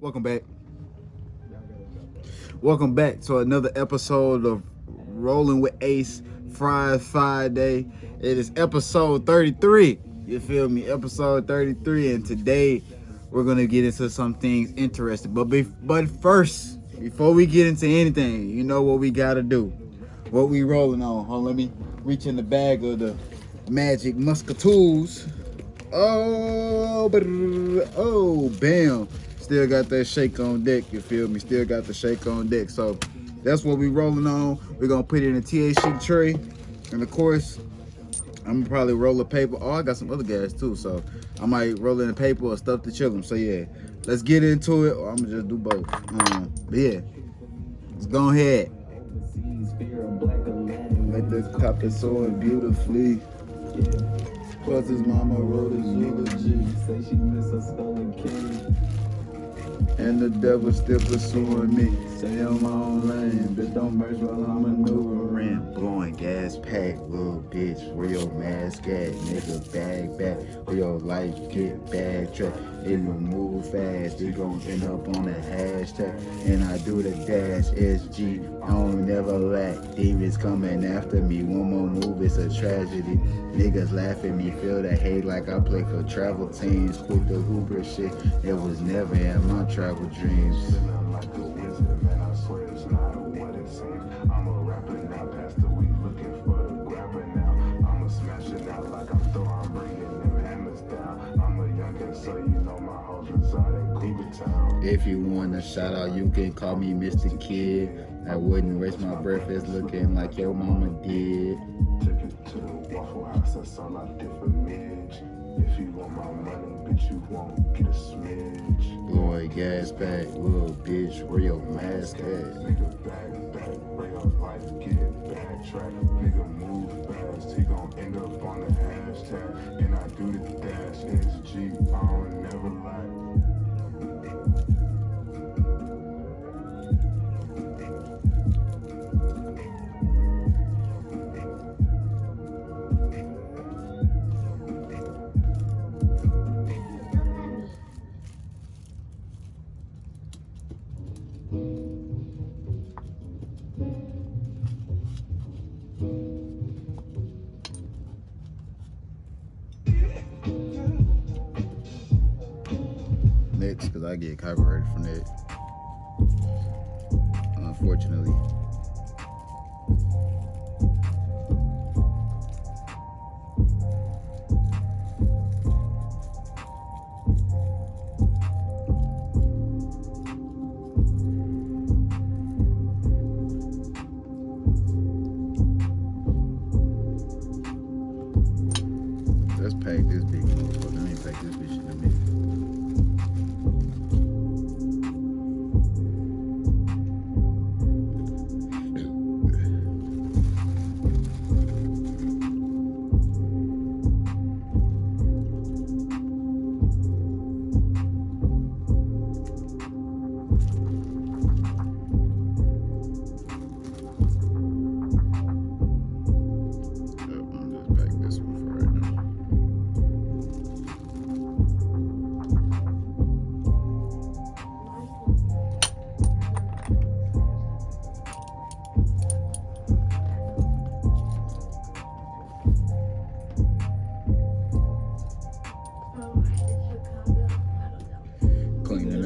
Welcome back. Welcome back to another episode of Rolling with Ace Friday. It is episode 33. You feel me? Episode 33. And today we're going to get into some things interesting. But first, before we get into anything, you know what we got to do. What we rolling on. Hold on, let me reach in the bag of the Magic Muscatools. Oh, bam. Still got that shake on deck, you feel me? Still got the shake on deck. So that's what we rolling on. We're going to put it in a THC tray. And of course, I'm going to probably roll a paper. Oh, I got some other gas too. So I might roll in a paper or stuff to chill them. So yeah, let's get into it. Or I'm going to just do both. But yeah, let's go ahead. Let this copper soaring beautifully. Plus his mama wrote his eulogy. Say she miss her stolen king. And the devil still pursuing me. Stay on my own lane, but don't merge while I'm maneuvering. Blowing gas pack, little bitch. Where your mask at? Nigga, bag back. Where your life get backtrack. If you move fast, you gon' end up on a hashtag. And I do the dash, SG. I don't never lack. Demons coming after me. One more move, it's a tragedy. Niggas laugh at me, feel the hate like I play for travel teams. Quit the Hooper shit, it was never in my travel dreams. Like a wizard, man, I swear it's not what it seems. I'm a rapper now, past the week looking for the grabber now. I'm a smashing out like I'm throwing, bringing them hammers down. I'm a youngin', so you know my hoes reside in Cougar Town. If you want a shout out, you can call me Mr. Kid. I wouldn't waste my breakfast looking like your mama did. Took it to the Waffle House, that's all I did for Midge. If you want my money, bitch, you won't get a smidge. Boy, gas back, little bitch, where your mask at? Nigga, back, where your life get backtrack. Nigga, move fast, he gon' end up on the hashtag. And I do the dash, SG, I don't never lie. Because I get copyrighted from that, unfortunately. Let's pack this big motherfucker. Let me pack this bitch in a minute.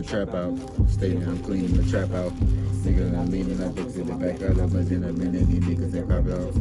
Trap out, stating I'm cleaning the trap out. Niggas, I'm leaning up to the back out of us in a minute. These niggas that pop out.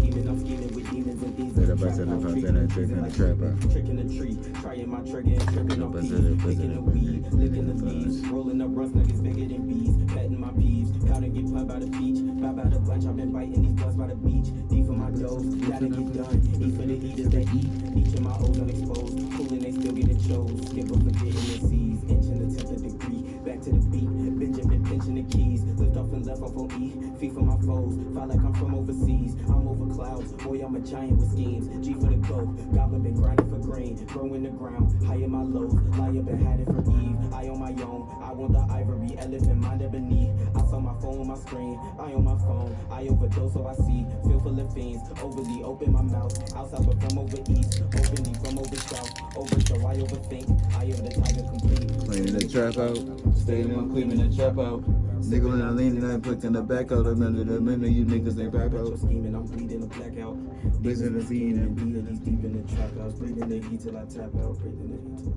Let up us in the pop and I trick in the trap out. Tricking the tree, trying my trigger and tripping on feet. Picking the weed, licking the leaves, rolling up runs niggas bigger than bees. Patting my peeves, gotta get pumped by the beach. Pop out the bunch, I've been biting these blunts by the beach. Deep for my dough, gotta get done. Eat for the eaters that eat. Each of my O's unexposed. Cooling, they still getting chose. Skip up for getting the C's, inching the 10th degree. Back to the beat, Benjamin pinching the keys. Lift off and left off on E, feet for my foes. Feel like I'm from overseas. I'm over clouds. Boy, I'm a giant with schemes. G for the cloak. Goblin been grinding for green. Growing the ground. Higher my lows. Liar been had it for Eve. I on my own. I want the ivory. Elephant minded beneath. I saw my phone on my screen. I on my phone. I overdose so I see. Feel full of fiends. Overly open my mouth. Outside but from over east. Openly from over south. Over so I overthink. I am the tiger complete. Cleaning the trap out. Staying on cleaning the trap out. Nigga when I lean and I put in the back out. Remember the minute you niggas ain't rap out. Scheming, I'm bleeding a blackout. Blazing the scene and Bleeding these deep in the trap house. Breathing the heat till I tap out. Breathing the heat till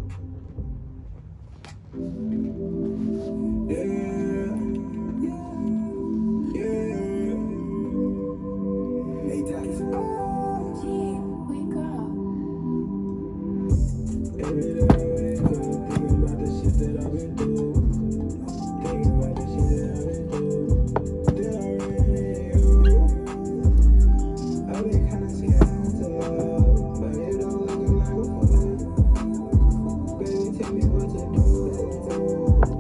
Hey, Dax. Wake up. Every day I wake up, thinking about the shit that I've been doing. Thinking about the shit that I've been doing. Then I ran you. I've been kinda scared to love, but it don't look like a fun. Baby, tell me what to do.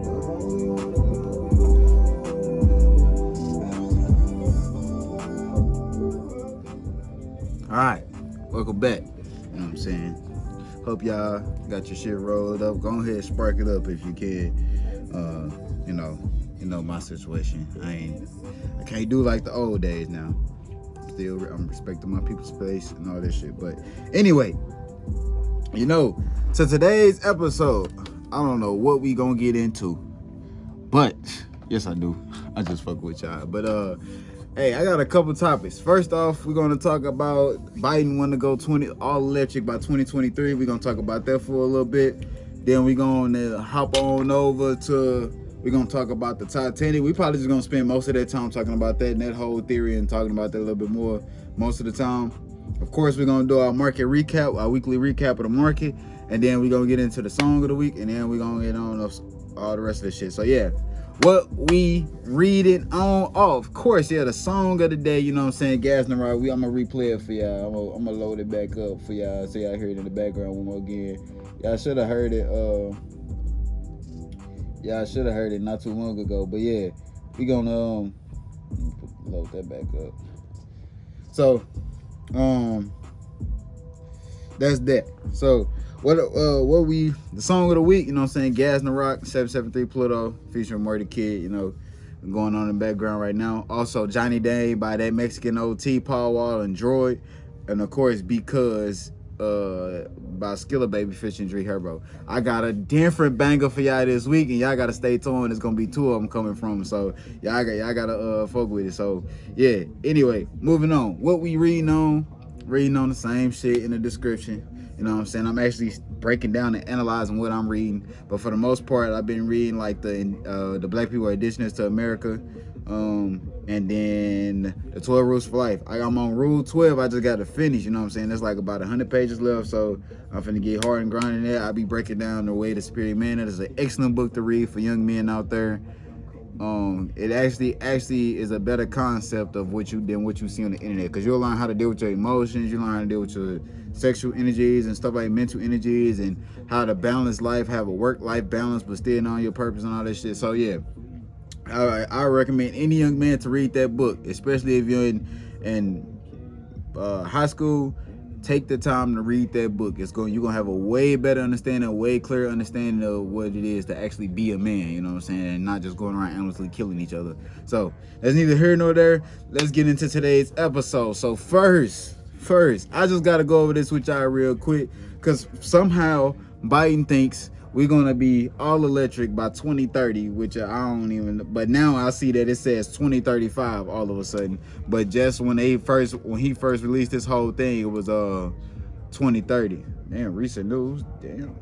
I only wanna love you. all right, welcome back. You know what I'm saying? Hope y'all got your shit rolled up. Go ahead, spark it up if you can. You know my situation. I can't do like the old days now. Still, I'm respecting my people's space and all this shit. But anyway, to today's episode, I don't know what we gonna get into, but yes, I do. I just fuck with y'all. But hey, I got a couple topics. First off, we're gonna talk about Biden want to go all electric by 2023. We're gonna talk about that for a little bit. Then we're gonna hop on over to, we're gonna talk about the Titanic. We probably just gonna spend most of that time talking about that and that whole theory and talking about that a little bit more most of the time. Of course, we're gonna do our market recap, our weekly recap of the market, and then we're gonna get into the song of the week, and then we're gonna get on all the rest of the shit. So yeah, what we reading on? Oh, of course, yeah, the song of the day, you know what I'm saying? Gas and Ride. I'm gonna replay it for y'all. I'm gonna load it back up for y'all so y'all hear it in the background one more again. Y'all should have heard it. Y'all should have heard it not too long ago. But yeah, we gonna load that back up. So, that's that. So, the song of the week, you know what I'm saying? Gas and Rock, 773 Pluto, featuring Marithakidd, you know, going on in the background right now. Also, Johnny Day by that Mexican OT, Paul Wall, and Droid. And of course, Because by Skilla Baby Fish and Dre Herbo. I got a different banger for y'all this week, and y'all gotta stay tuned. It's gonna be two of them coming from, so y'all gotta fuck with it. So yeah, anyway, moving on. What we reading on the same shit in the description. You know what I'm saying? I'm actually breaking down and analyzing what I'm reading, but for the most part, I've been reading like the Black People Are Indigenous to America, and then the 12 Rules for Life. I'm on Rule 12. I just got to finish. You know what I'm saying? There's like about 100 pages left, so I'm finna get hard and grinding there. I'll be breaking down The Way to Spirit Man. It is an excellent book to read for young men out there. It actually is a better concept of what you see on the internet, because you'll learn how to deal with your emotions, you learn how to deal with your sexual energies and stuff, like mental energies, and how to balance life, have a work-life balance, but still know your purpose and all that shit. So yeah, I recommend any young man to read that book, especially if you're in high school. Take the time to read that book. You're gonna have a way better understanding, a way clearer understanding of what it is to actually be a man, you know what I'm saying, and not just going around endlessly killing each other. So that's neither here nor there. Let's get into today's episode. So first, I just gotta go over this with y'all real quick, because somehow Biden thinks we're gonna be all electric by 2030, which I don't even, but now I see that it says 2035 all of a sudden. But just when he first released this whole thing, it was 2030. Damn, recent news. Damn.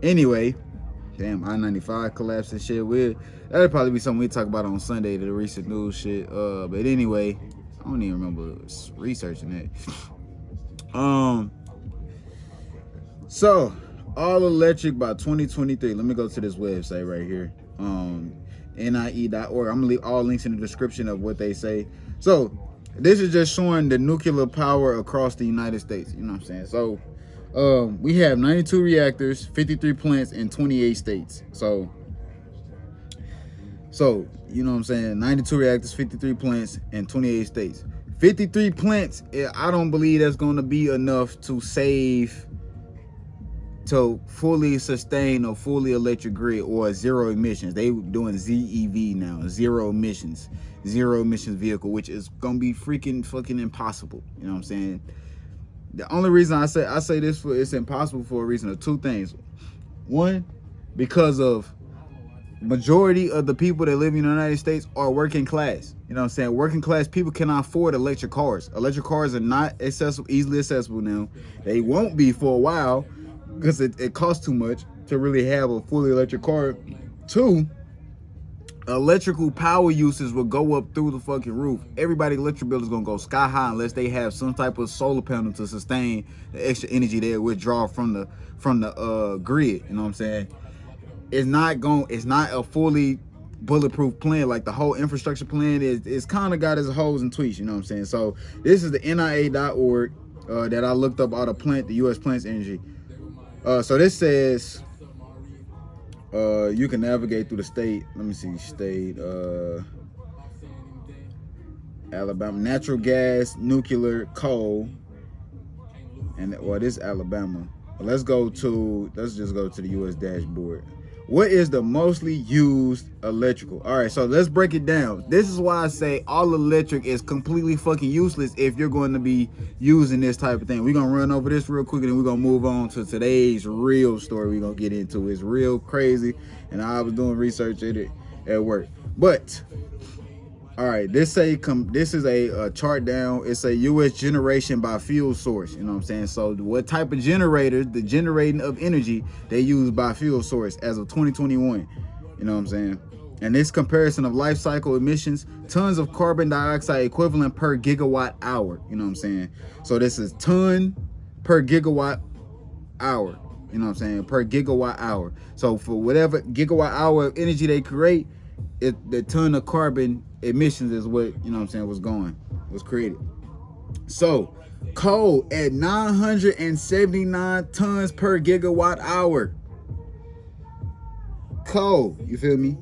Anyway, damn, I-95 collapse and shit. That'll probably be something we talk about on Sunday, the recent news shit. But anyway, I don't even remember researching that. So, all electric by 2023. Let me go to this website right here. NIE.org. I'm gonna leave all links in the description of what they say. So, this is just showing the nuclear power across the United States. You know what I'm saying? So, we have 92 reactors, 53 plants in 28 states. So, So, you know what I'm saying? 92 reactors, 53 plants, and 28 states. 53 plants, I don't believe that's going to be enough to save, to fully sustain a fully electric grid or zero emissions. They doing ZEV now, zero emissions vehicle, which is going to be fucking impossible. You know what I'm saying? The only reason I say this for it's impossible for a reason of two things. One, because of majority of the people that live in the United States are working class. You know what I'm saying? Working class people cannot afford electric cars. Electric cars are not easily accessible now. They won't be for a while because it costs too much to really have a fully electric car. Two, electrical power uses will go up through the fucking roof. Everybody's electric bill is gonna go sky high unless they have some type of solar panel to sustain the extra energy they withdraw from the grid. You know what I'm saying? It's not a fully bulletproof plan. Like the whole infrastructure plan is kind of got its holes and tweaks. You know what I'm saying? So this is the NIA.org that I looked up out of the U.S. Plants Energy. So this says you can navigate through the state. Let me see, state Alabama, natural gas, nuclear, coal, and this is Alabama. But let's just go to the U.S. dashboard. What is the mostly used electrical? All right, so let's break it down. This is why I say all electric is completely fucking useless if you're going to be using this type of thing. We're going to run over this real quick and then we're going to move on to today's real story we're going to get into. It's real crazy, and I was doing research at it at work. But, all right, this is a chart down. It's a U.S. generation by fuel source. You know what I'm saying? So what type of generators, the generating of energy, they use by fuel source as of 2021. You know what I'm saying? And this comparison of life cycle emissions, tons of carbon dioxide equivalent per gigawatt hour. You know what I'm saying? So this is ton per gigawatt hour. You know what I'm saying? Per gigawatt hour. So for whatever gigawatt hour of energy they create, the ton of carbon emissions is what, you know what I'm saying, was created. So coal at 979 tons per gigawatt hour. Coal, you feel me?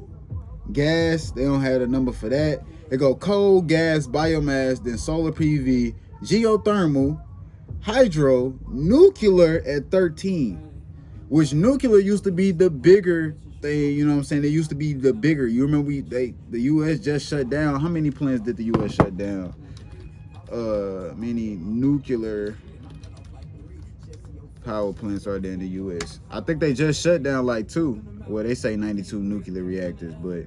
Gas, they don't have a number for that. They go coal, gas, biomass, then solar PV, geothermal, hydro, nuclear at 13, which nuclear used to be the bigger thing. You know what I'm saying? They used to be the bigger. You remember the U.S. just shut down. How many plants did the U.S. shut down? Many nuclear power plants are there in the U.S. I think they just shut down like 2. Well, they say 92 nuclear reactors, but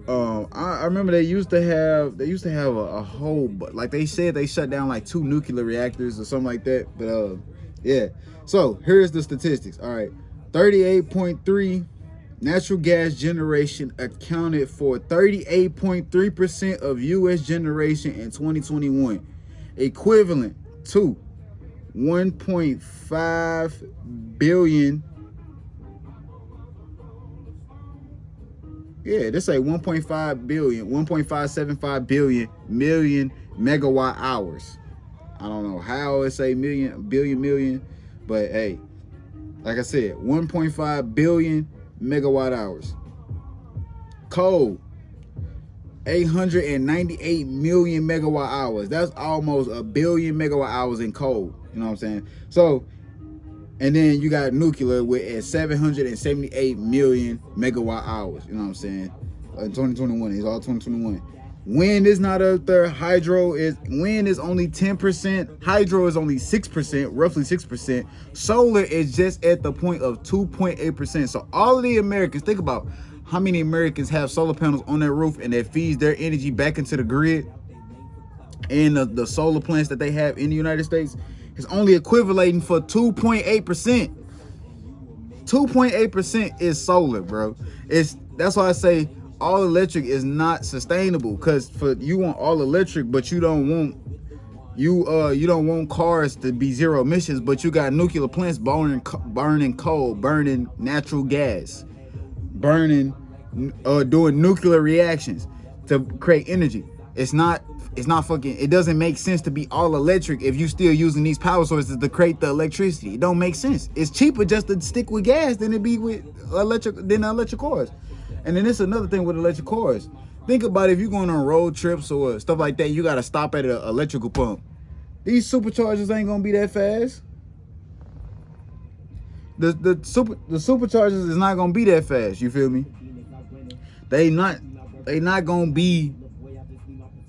I remember they used to have a whole, but like they said they shut down like 2 nuclear reactors or something like that. But yeah. So here's the statistics. All right, 38.3. Natural gas generation accounted for 38.3% of U.S. generation in 2021, equivalent to 1.5 billion. Yeah, they say 1.575 million megawatt hours. I don't know how it say billion, but hey, like I said, 1.5 billion megawatt hours. Coal, 898 million megawatt hours. That's almost a billion megawatt hours in coal. You know what I'm saying? So, and then you got nuclear with 778 million megawatt hours. You know what I'm saying? In 2021, it's all 2021. Wind is not up there. Wind is only 10%. Hydro is only 6%, roughly 6%. Solar is just at the point of 2.8%. So all of the Americans, think about how many Americans have solar panels on their roof and that feeds their energy back into the grid. And the solar plants that they have in the United States is only equivalating for 2.8%. 2.8% is solar, bro. That's why I say all electric is not sustainable, because you want all electric, but you don't want cars to be zero emissions, but you got nuclear plants burning coal, burning natural gas, doing nuclear reactions to create energy. It's not it's not fucking, it doesn't make sense to be all electric if you still using these power sources to create the electricity. It don't make sense. It's cheaper just to stick with gas than it be with electric cars. And then this is another thing with electric cars. Think about if you're going on road trips or stuff like that, you gotta stop at an electrical pump. These superchargers ain't gonna be that fast. The superchargers is not gonna be that fast, you feel me? They not gonna be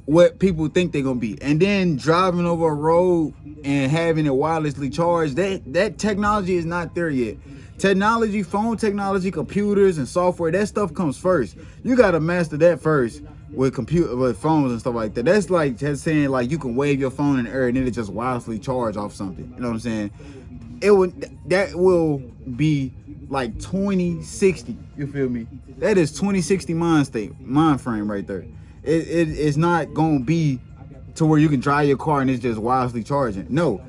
what people think they're gonna be. And then driving over a road and having it wirelessly charged, that technology is not there yet. Technology, phone technology, computers and software, that stuff comes first. You gotta master that first with phones and stuff like that. That's like just saying like you can wave your phone in the air and then it just wirelessly charge off something. You know what I'm saying? That will be like 2060. You feel me? That is 2060 mind frame right there. It's not gonna be to where you can drive your car and it's just wirelessly charging. No,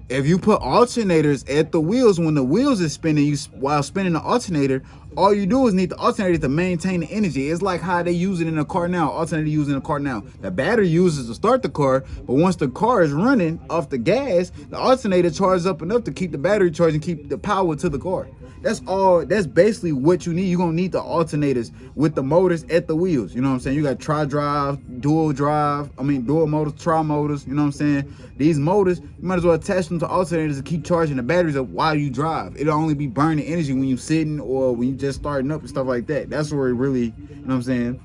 if you put alternators at the wheels, when the wheels is spinning, while spinning the alternator, all you do is need the alternator to maintain the energy. It's like how they use it in a car now. Alternator used in a car now. The battery uses to start the car, but once the car is running off the gas, the alternator charges up enough to keep the battery charged and keep the power to the car. That's all. That's basically what you need. You're gonna need the alternators with the motors at the wheels. You know what I'm saying? You got dual motors, tri motors. You know what I'm saying? These motors, you might as well attach them to alternators to keep charging the batteries up while you drive. It'll only be burning energy when you're sitting or when you just starting up and stuff like that. That's where it really, you know what I'm saying?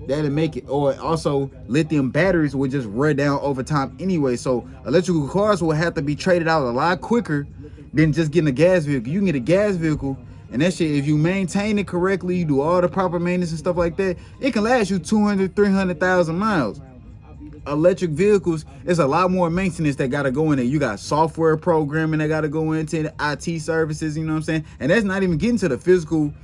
That'll make it. Or also, lithium batteries will just wear down over time anyway. So electrical cars will have to be traded out a lot quicker than just getting a gas vehicle. You can get a gas vehicle, and that shit, if you maintain it correctly, you do all the proper maintenance and stuff like that, it can last you 200, 300,000 miles. Electric vehicles, it's a lot more maintenance that gotta go in there. You got software programming that gotta go into the IT services, you know what I'm saying? And that's not even getting to the physical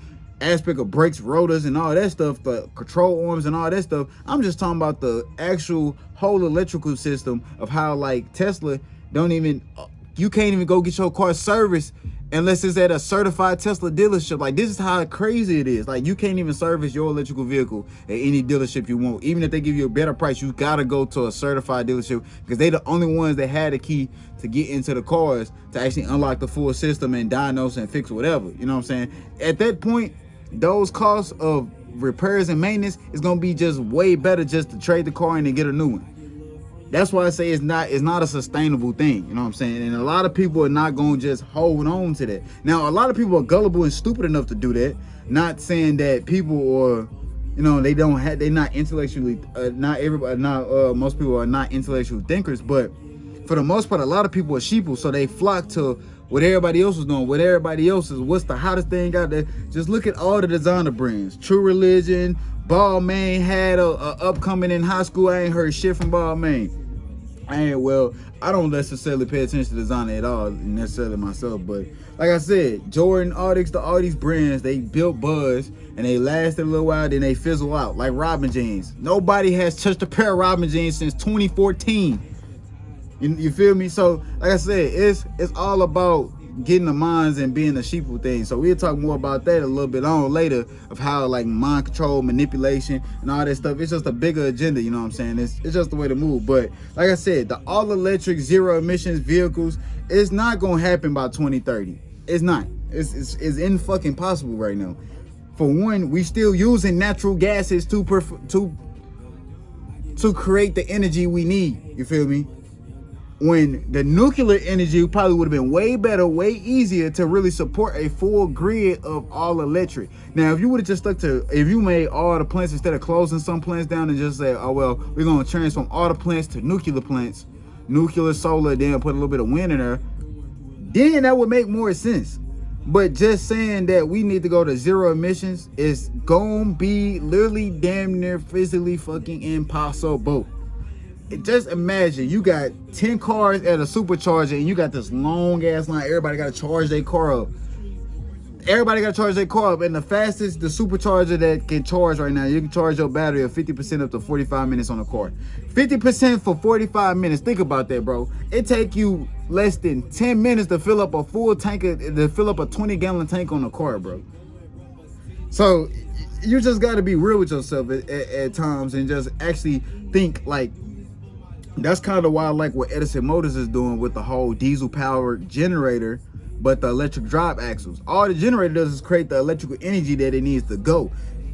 aspect of brakes, rotors, and all that stuff, the control arms and all that stuff. I'm just talking about the actual whole electrical system of how, like, Tesla you can't even go get your car serviced unless it's at a certified Tesla dealership. Like, this is how crazy it is. Like, you can't even service your electrical vehicle at any dealership you want. Even if they give you a better price, you gotta go to a certified dealership because they the only ones that had the key to get into the cars to actually unlock the full system and diagnose and fix whatever. You know what I'm saying? At that point, those costs of repairs and maintenance is gonna be just way better just to trade the car in and get a new one. That's why I say it's not a sustainable thing, you know what I'm saying? And a lot of people are not going to just hold on to that. Now, a lot of people are gullible and stupid enough to do that. Not saying that people are, you know, they're not intellectually, most people are not intellectual thinkers, but for the most part, a lot of people are sheeple, so they flock to what everybody else is doing, what's the hottest thing out there. Just look at all the designer brands. True Religion, Balmain had a upcoming in high school. I ain't heard shit from Balmain. I don't necessarily pay attention to designer at all, necessarily myself, but like I said, Jordan, all these brands, they built buzz and they lasted a little while, then they fizzle out, like Robin jeans. Nobody has touched a pair of Robin jeans since 2014. You feel me? So, like I said, it's all about getting the minds and being the sheeple thing. So we'll talk more about that a little bit on later, of how like mind control, manipulation, and all that stuff. It's just a bigger agenda, you know what I'm saying? It's just the way to move. But like I said, the all electric zero emissions vehicles, it's not gonna happen by 2030. It's not. It's in fucking possible right now. For one, we still using natural gases to create the energy we need. You feel me? When the nuclear energy probably would have been way better, way easier to really support a full grid of all electric. Now, if you would have just if you made all the plants instead of closing some plants down and just say, oh, well, we're going to transform all the plants to nuclear plants, nuclear, solar, then put a little bit of wind in there, then that would make more sense. But just saying that we need to go to zero emissions is going to be literally damn near physically fucking impossible. Just imagine you got 10 cars at a supercharger and you got this long ass line. Everybody got to charge their car up. And the fastest, the supercharger that can charge right now, you can charge your battery of 50% up to 45 minutes on a car. 50% for 45 minutes. Think about that, bro. It take you less than 10 minutes to fill up a full tank, to fill up a 20-gallon tank on a car, bro. So you just got to be real with yourself at times and just actually think like, that's kind of why I like what Edison Motors is doing with the whole diesel powered generator, but the electric drive axles. All the generator does is create the electrical energy that it needs to go.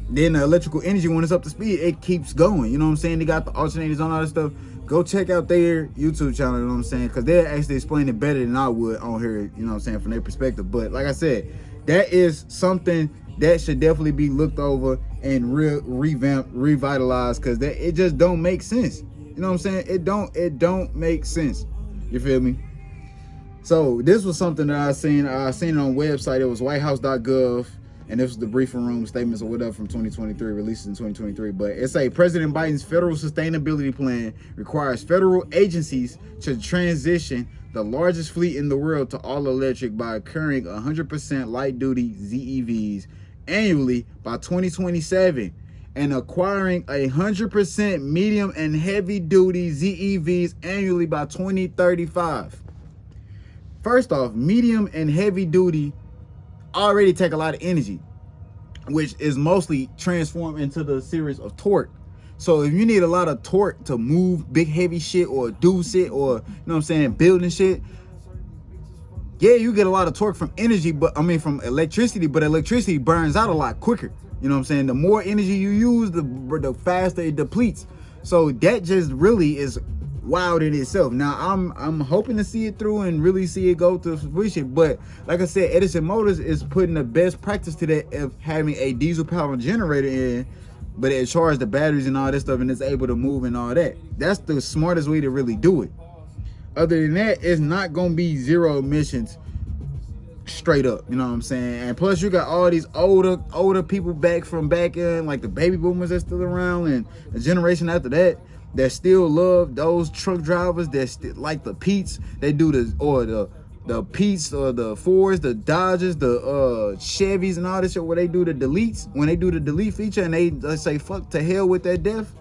Then the electrical energy, when it's up to speed, it keeps going. You know what I'm saying? They got the alternators on all that stuff. Go check out their YouTube channel, you know what I'm saying? Because they'll actually explain it better than I would on here, you know what I'm saying, from their perspective. But like I said, that is something that should definitely be looked over and revamped, revitalized, because it just don't make sense. You know what I'm saying? It don't make sense. You feel me? So this was something that I seen it on website. It was whitehouse.gov. And this was the briefing room statements or whatever from 2023, released in 2023. But it's a President Biden's federal sustainability plan requires federal agencies to transition the largest fleet in the world to all electric by occurring 100% light duty ZEVs annually by 2027 and acquiring 100% medium and heavy duty ZEVs annually by 2035. First off, medium and heavy duty already take a lot of energy, which is mostly transformed into the series of torque. So if you need a lot of torque to move big heavy shit or do shit or, you know what I'm saying, building shit, yeah, you get a lot of torque from energy, but I mean from electricity, but electricity burns out a lot quicker. You know what I'm saying? The more energy you use, the faster it depletes. So that just really is wild in itself. Now I'm hoping to see it through and really see it go to fruition, but like I said, Edison Motors is putting the best practice to that of having a diesel powered generator in, but it charges the batteries and all this stuff and it's able to move and all that. That's the smartest way to really do it. Other than that, it's not gonna be zero emissions straight up, you know what I'm saying? And plus you got all these older people back in, like the baby boomers that's still around, and the generation after that still love those truck drivers that like the Pete's. They do the Pete's or the Fords, the Dodges, the Chevys and all this shit where they do the deletes. When they do the delete feature and they say fuck to hell with that death,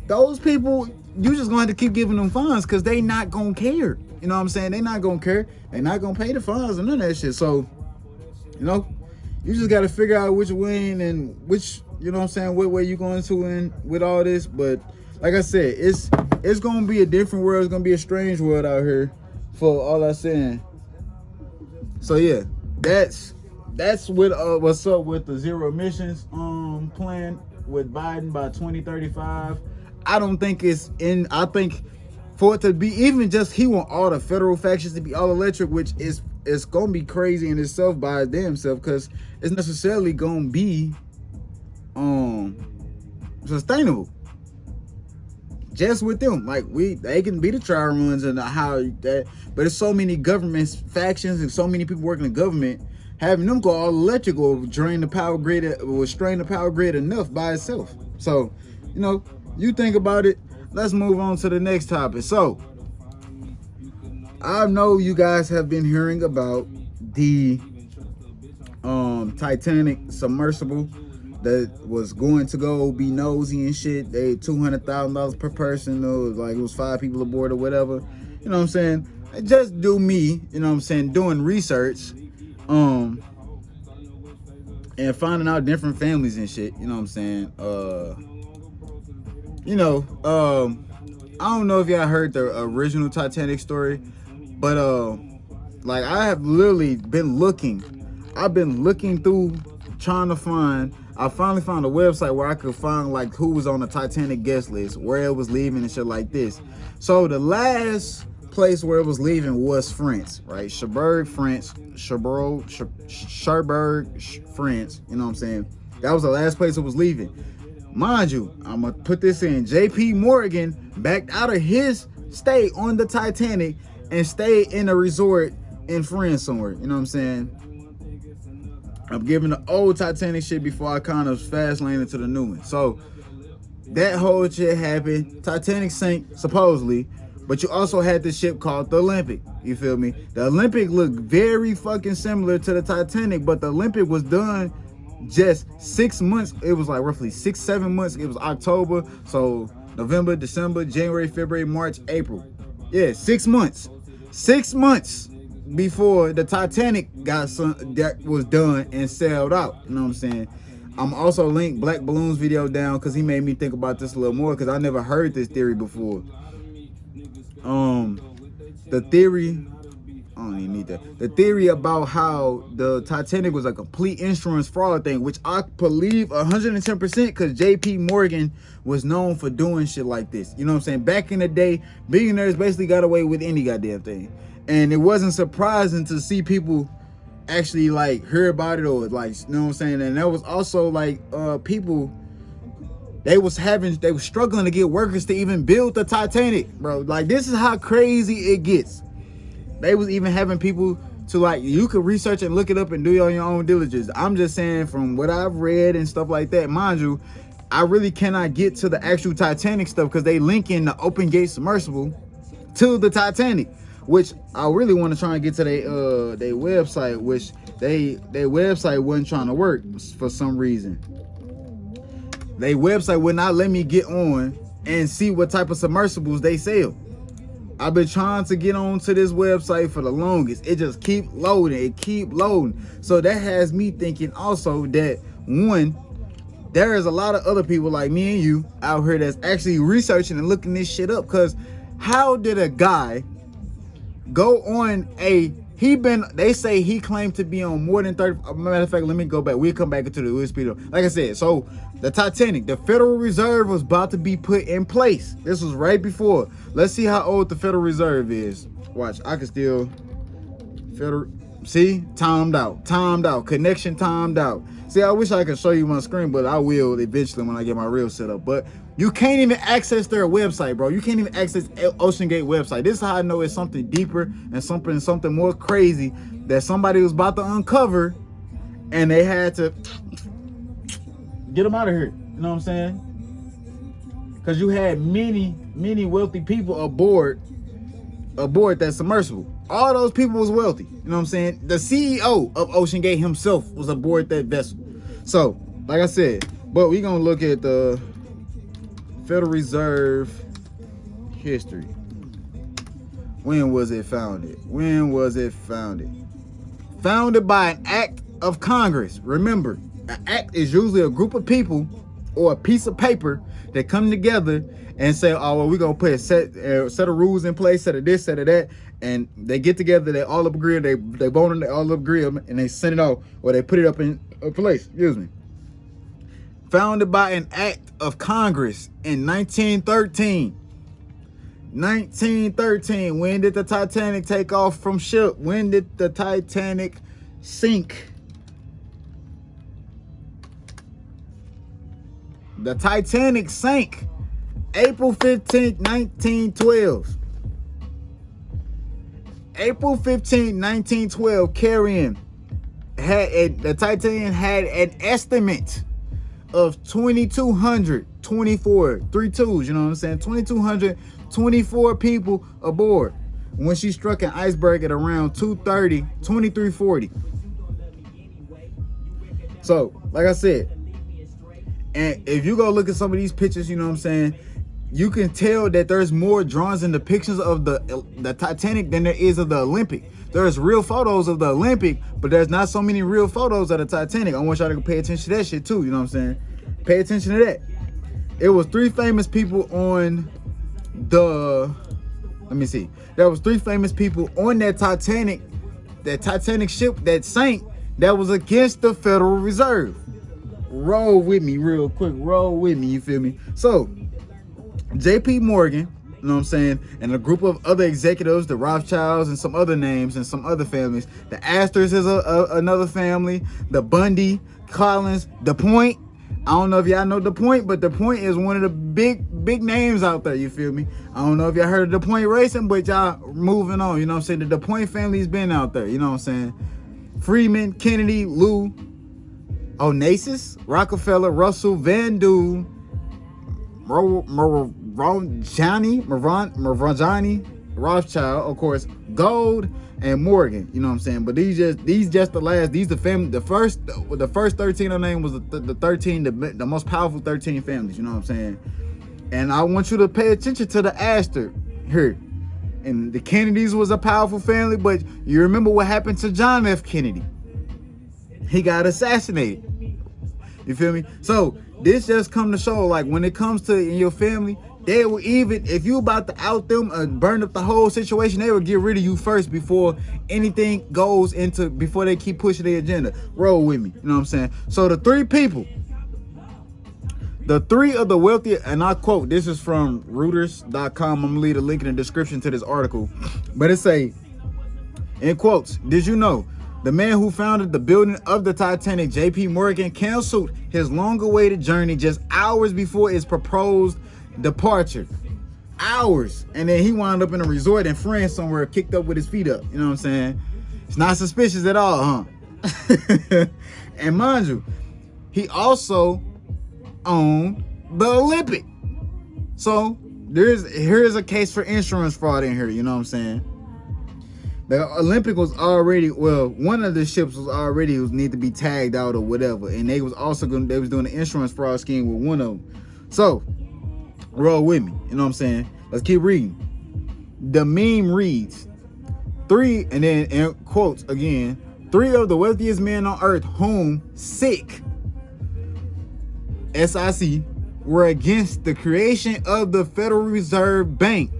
those people, you just gonna have to keep giving them fines because they not gonna care. You know what I'm saying? They not gonna care. They not gonna pay the fines and none of that shit. So, you know, you just gotta figure out which way and which, you know what I'm saying, what way you going to in with all this. But like I said, it's gonna be a different world. It's gonna be a strange world out here for all I'm saying. So yeah, that's what's up with the zero emissions plan with Biden by 2035. I don't think it's in. I think for it to be even just, he want all the federal factions to be all electric, which is it's gonna be crazy in itself by its damn self, because it's necessarily gonna be sustainable. Just with them, like they can be the trial runs and how that, but there's so many government factions and so many people working in government, having them go all electric or drain the power grid or strain the power grid enough by itself. So, you know, you think about it. Let's move on to the next topic. So, I know you guys have been hearing about the Titanic submersible that was going to go be nosy and shit. They $200,000 per person, or like it was 5 people aboard or whatever. You know what I'm saying? Just do me, you know what I'm saying, doing research, and finding out different families and shit, you know what I'm saying? I don't know if y'all heard the original Titanic story, but like I have literally been looking. I've been looking through trying to find. I finally found a website where I could find like who was on the Titanic guest list, where it was leaving and shit like this. So the last place where it was leaving was France, right? Cherbourg, France. Cherbourg, France. You know what I'm saying? That was the last place it was leaving. Mind you, I'm gonna put this in. J.P. Morgan backed out of his stay on the Titanic and stayed in a resort in France somewhere. You know what I'm saying? I'm giving the old Titanic shit before I kind of fast lane into the new one. So that whole shit happened. Titanic sank supposedly, but you also had this ship called the Olympic. You feel me? The Olympic looked very fucking similar to the Titanic, but the Olympic was done just 6 months. It was like roughly 6-7 months. It was October, so November, December, January, February, March, April. Yeah, 6 months. 6 months before the Titanic that was done and sailed out. You know what I'm saying? I'm also linked blakkballoon's video down because he made me think about this a little more, because I never heard this theory before. The theory, I don't even need that. The theory about how the Titanic was a complete insurance fraud thing, which I believe 110% because JP Morgan was known for doing shit like this. You know what I'm saying? Back in the day, billionaires basically got away with any goddamn thing. And it wasn't surprising to see people actually like hear about it or like, you know what I'm saying? And that was also like people, they was struggling to get workers to even build the Titanic, bro. Like, this is how crazy it gets. They was even having people to like, you could research and look it up and do it on your own diligence. I'm just saying from what I've read and stuff like that, mind you, I really cannot get to the actual Titanic stuff because they link in the open gate submersible to the Titanic, which I really want to try and get to their website, which their website wasn't trying to work for some reason. Their website would not let me get on and see what type of submersibles they sell. I've been trying to get on to this website for the longest. It just keep loading. It keep loading. So that has me thinking also that, one, there is a lot of other people like me and you out here that's actually researching and looking this shit up. Because how did a guy go on they say he claimed to be on more than 30, matter of fact, let me go back. We'll come back into the Wicstr. Like I said, so the Titanic, the Federal Reserve was about to be put in place. This was right before. Let's see how old the Federal Reserve is. Watch, I can still, see, timed out, connection timed out. See, I wish I could show you my screen, but I will eventually when I get my real setup. But you can't even access their website, bro. You can't even access OceanGate website. This is how I know it's something deeper and something more crazy that somebody was about to uncover, and they had to get them out of here. You know what I'm saying? Because you had many wealthy people aboard that submersible. All those people was wealthy. You know what I'm saying? The CEO of OceanGate himself was aboard that vessel. So, like I said, but we gonna look at the Federal Reserve history. When was it founded? Founded by an act of Congress. Remember, an act is usually a group of people or a piece of paper that come together and say, oh, well, we're going to put a set of rules in place, set of this, set of that. And they get together, they all agree, they vote on it, they all agree, and they send it out, or they put it up in a place, excuse me. Founded by an act of Congress in 1913. 1913. When did the Titanic take off from ship? When did the Titanic sink? The Titanic sank April 15th, 1912. April 15th, 1912, carrying the Titanic had an estimate of 2,224, 3 twos, you know what I'm saying? 2,224 people aboard when she struck an iceberg at around 23:40. So, like I said, and if you go look at some of these pictures, you know what I'm saying, you can tell that there's more drawings and depictions of the Titanic than there is of the Olympic. There's real photos of the Olympic, but there's not so many real photos of the Titanic. I want y'all to pay attention to that shit too, you know what I'm saying? Pay attention to that. It was 3 famous people on the, let me see. There was 3 famous people on that Titanic ship that sank that was against the Federal Reserve. Roll with me real quick. Roll with me, you feel me? So, JP Morgan, you know what I'm saying, and a group of other executives, the Rothschilds and some other names and some other families. The Astors is another family. The Bundy, Collins, The Point. I don't know if y'all know The Point, but The Point is one of the big names out there, you feel me? I don't know if y'all heard of The Point Racing, but y'all moving on, you know what I'm saying? The De Point family's been out there, you know what I'm saying? Freeman, Kennedy, Lou, Onassis, Rockefeller, Russell, Van Duyn, Maranjani, Rothschild, of course, Gold, and Morgan. You know what I'm saying? But these just the last. These the family. The first 13 I named was the 13, the most powerful 13 families. You know what I'm saying? And I want you to pay attention to the Astor here. And the Kennedys was a powerful family, but you remember what happened to John F. Kennedy? He got assassinated. You feel me? So this just come to show, like, when it comes to in your family, They will, even if you about to out them or burn up the whole situation, they will get rid of you first before anything goes into, before they keep pushing their agenda. Roll with me, you know what I'm saying? So the three people, the three of the wealthiest, and I quote, this is from Reuters.com. I'm gonna leave a link in the description to this article, but it say, in quotes, did you know the man who founded the building of the Titanic, J.P. Morgan, canceled his long-awaited journey just hours before its proposed departure? Hours. And then he wound up in a resort in France somewhere, kicked up with his feet up. You know what I'm saying? It's not suspicious at all, huh? And mind you, he also owned the Olympic. So here's a case for insurance fraud in here. You know what I'm saying? The Olympic was already, well, one of the ships was already need to be tagged out or whatever, and they was also they was doing an insurance fraud scheme with one of them. So roll with me, you know what I'm saying? Let's keep reading. The meme reads, three, and then in quotes again, three of the wealthiest men on earth, whom SIC were against the creation of the Federal Reserve Bank.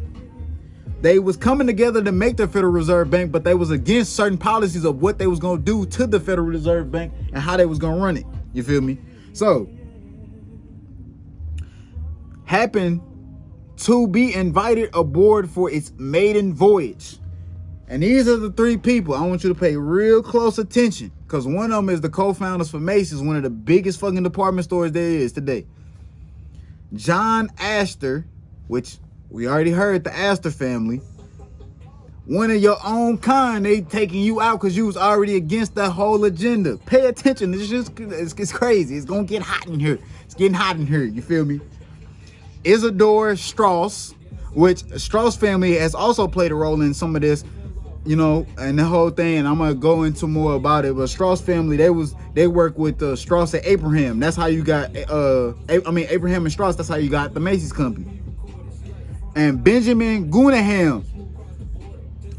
They was coming together to make the Federal Reserve Bank, but they was against certain policies of what they was going to do to the Federal Reserve Bank and how they was going to run it. You feel me? So, happened to be invited aboard for its maiden voyage. And these are the three people. I want you to pay real close attention, because one of them is the co-founders for Macy's, one of the biggest fucking department stores there is today. John Astor, which we already heard the Astor family. One of your own kind, they taking you out because you was already against that whole agenda. Pay attention. It's crazy. It's gonna get hot in here. It's getting hot in here. You feel me? Isidore Strauss, which Strauss family has also played a role in some of this, you know, and the whole thing. And I'm gonna go into more about it. But Strauss family, they work with Strauss and Abraham. That's how you got Abraham and Strauss. That's how you got the Macy's company. And Benjamin Guggenheim,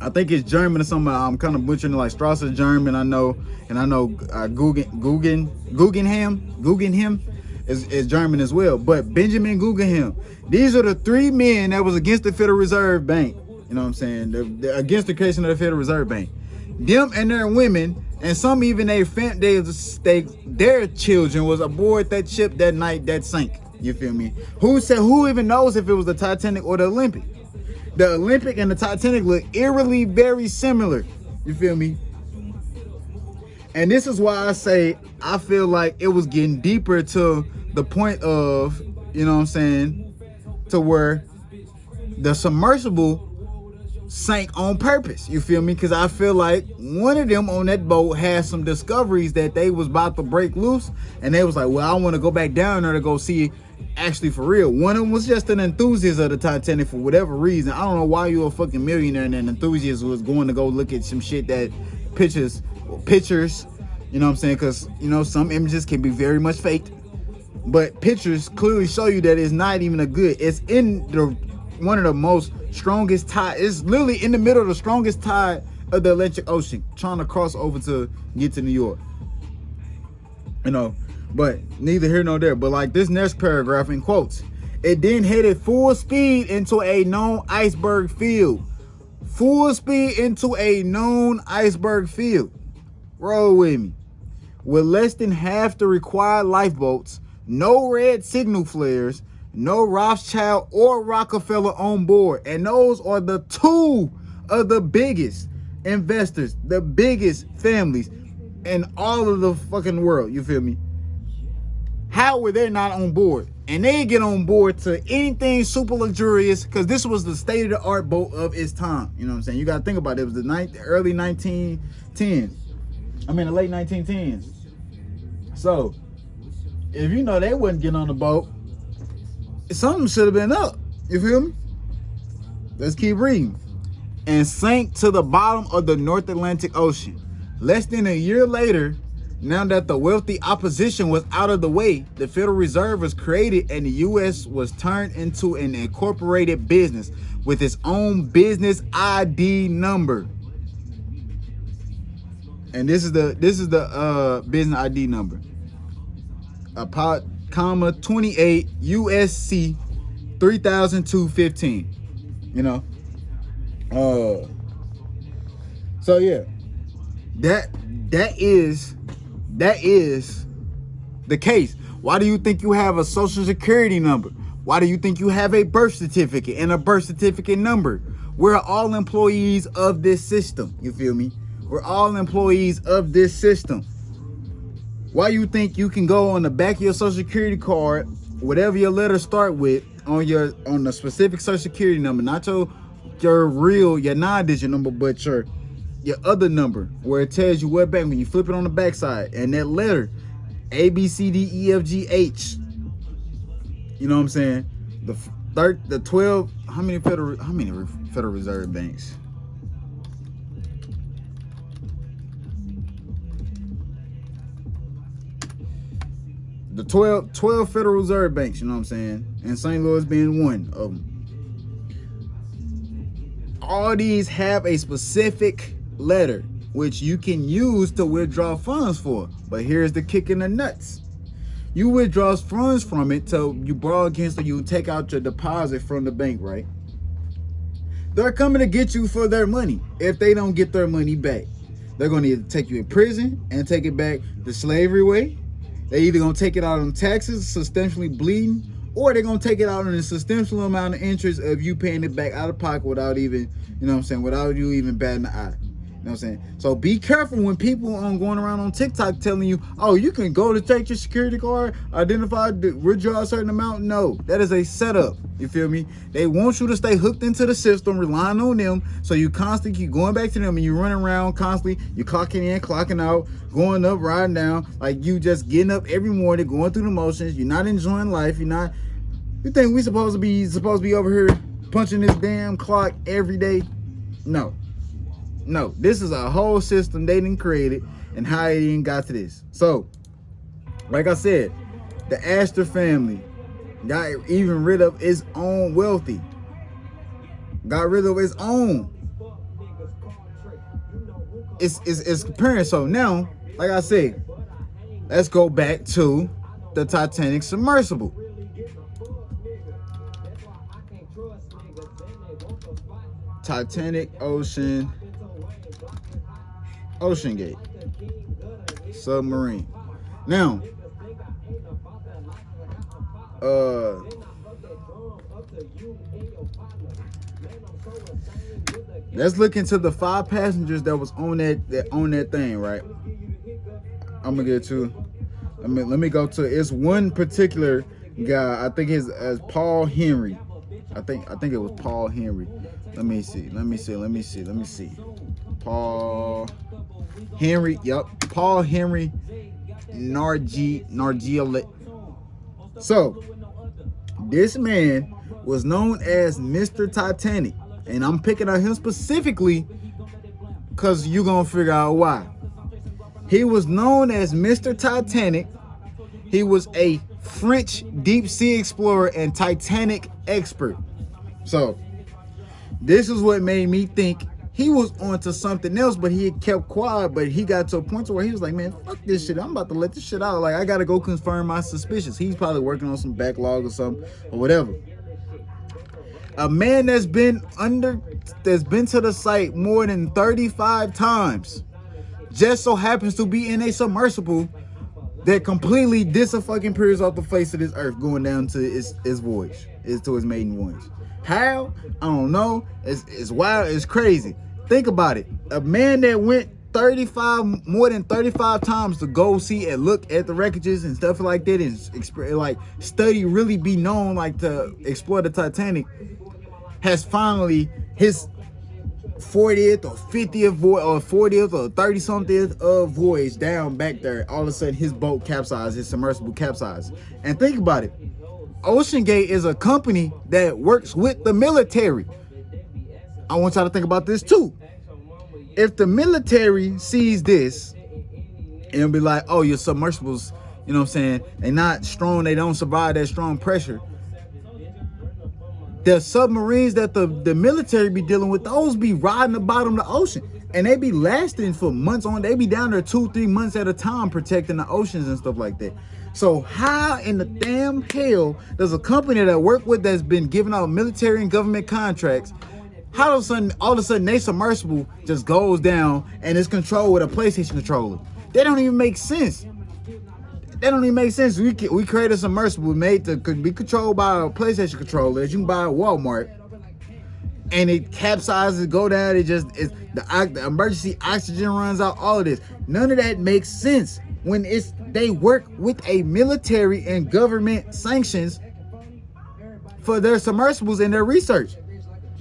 I think it's German or something. I'm kind of butchering it, like Strauss is German, I know, and I know Guggenheim is German as well. But Benjamin Guggenheim, these are the three men that was against the Federal Reserve Bank. You know what I'm saying? They're against the creation of the Federal Reserve Bank. Them and their women, and some even their children was aboard that ship that night that sank. You feel me? Who even knows if it was the Titanic or the Olympic? The Olympic and the Titanic look eerily very similar. You feel me? And this is why I say I feel like it was getting deeper to the point of, you know what I'm saying, to where the submersible sank on purpose. You feel me? Because I feel like one of them on that boat had some discoveries that they was about to break loose, and they was like, well, I want to go back down there to go see actually for real. One of them was just an enthusiast of the Titanic for whatever reason. I don't know why you're a fucking millionaire and an enthusiast was going to go look at some shit that pictures, you know what I'm saying? Because, you know, some images can be very much faked, but pictures clearly show you that it's not even a good. It's in the one of the most strongest tide. It's literally in the middle of the strongest tide of the Atlantic Ocean, trying to cross over to get to New York. You know, but neither here nor there. But like this next paragraph in quotes, it then headed full speed into a known iceberg field. Full speed into a known iceberg field. Roll with me. With less than half the required lifeboats, no red signal flares, no Rothschild or Rockefeller on board. And those are the two of the biggest investors, the biggest families in all of the fucking world. You feel me? How were they not on board? And they get on board to anything super luxurious, because this was the state-of-the-art boat of its time. You know what I'm saying? You got to think about it. It was the early 1910s. I mean, the late 1910s. So, if you know they wouldn't get on the boat, something should have been up. You feel me? Let's keep reading. And sank to the bottom of the North Atlantic Ocean. Less than a year later, now that the wealthy opposition was out of the way, the Federal Reserve was created and the U.S. was turned into an incorporated business with its own business ID number. And this is the business ID number. 28 USC 3,215. You know, so yeah, that is the case. Why do you think you have a social security number? Why do you think you have a birth certificate and a birth certificate number? We're all employees of this system. You feel me? We're all employees of this system. Why you think you can go on the back of your social security card, whatever your letters start with, on the specific social security number, not your real, your 9-digit number, but your other number, where it tells you what bank, when you flip it on the backside, and that letter, A, B, C, D, E, F, G, H. You know what I'm saying? The 12, how many Federal Reserve banks? The 12 Federal Reserve banks, you know what I'm saying? And St. Louis being one of them. All these have a specific letter which you can use to withdraw funds for. But here's the kick in the nuts. You withdraw funds from it till you borrow against, or you take out your deposit from the bank, right? They're coming to get you for their money. If they don't get their money back, they're going to either take you in prison and take it back the slavery way. They're either going to take it out on taxes, substantially bleeding, or they're going to take it out on a substantial amount of interest of you paying it back out of pocket without even, you know what I'm saying, without you even batting an eye. You know what I'm saying? So be careful when people going around on TikTok telling you, oh, you can go to take your security card, identify, withdraw a certain amount. No, that is a setup. You feel me? They want you to stay hooked into the system, relying on them. So you constantly keep going back to them, and you run around constantly. You clocking in, clocking out, going up, riding down. Like you just getting up every morning, going through the motions. You're not enjoying life. You think we supposed to be over here punching this damn clock every day? No. No, this is a whole system they didn't create it, and how it even got to this. So, like I said, the Astor family got even rid of its own wealthy. Got rid of its own. It's comparing. So now, like I said, let's go back to the Titanic submersible. Titanic Ocean Gate submarine. Now, let's look into the 5 passengers that was on that thing, right? I'm gonna get to. Let me go to. It's one particular guy. I think his as Paul Henry. I think it was Paul Henry. Let me see. Paul Henry. Yep. Paul Henry Nargilet. So this man was known as Mr. Titanic, and I'm picking on him specifically because you're gonna figure out why. He was known as Mr. Titanic. He was a French deep sea explorer and Titanic expert. So this is what made me think he was onto something else, but he had kept quiet. But he got to a point where he was like, man, fuck this shit. I'm about to let this shit out. Like, I got to go confirm my suspicions. He's probably working on some backlog or something or whatever. A man that's been to the site more than 35 times just so happens to be in a submersible that completely disappears off the face of this earth, going down to its voyage, to its maiden voyage. How? I don't know. It's wild. It's crazy. Think about it. A man that went more than 35 times to go see and look at the wreckages and stuff like that, and like study, really be known, like to explore the Titanic, has finally his 40th or 50th voyage, or 40th or 30-something voyage down back there. All of a sudden, his boat capsized, his submersible capsized. And think about it. Ocean Gate is a company that works with the military. I want y'all to think about this too. If the military sees this and be like, oh, your submersibles, you know what I'm saying, they're not strong, they don't survive that strong pressure. The submarines that the military be dealing with, those be riding the bottom of the ocean. And they be lasting for months on. They be down there 2-3 months at a time protecting the oceans and stuff like that. So how in the damn hell does a company that I work with that's been giving out military and government contracts, how all of a sudden they submersible just goes down and it's controlled with a PlayStation controller? That don't even make sense. That don't even make sense. We created a submersible made to be controlled by a PlayStation controller that you can buy at Walmart. And it capsizes, go down. The emergency oxygen runs out. All of this, none of that makes sense when they work with a military and government sanctions for their submersibles and their research,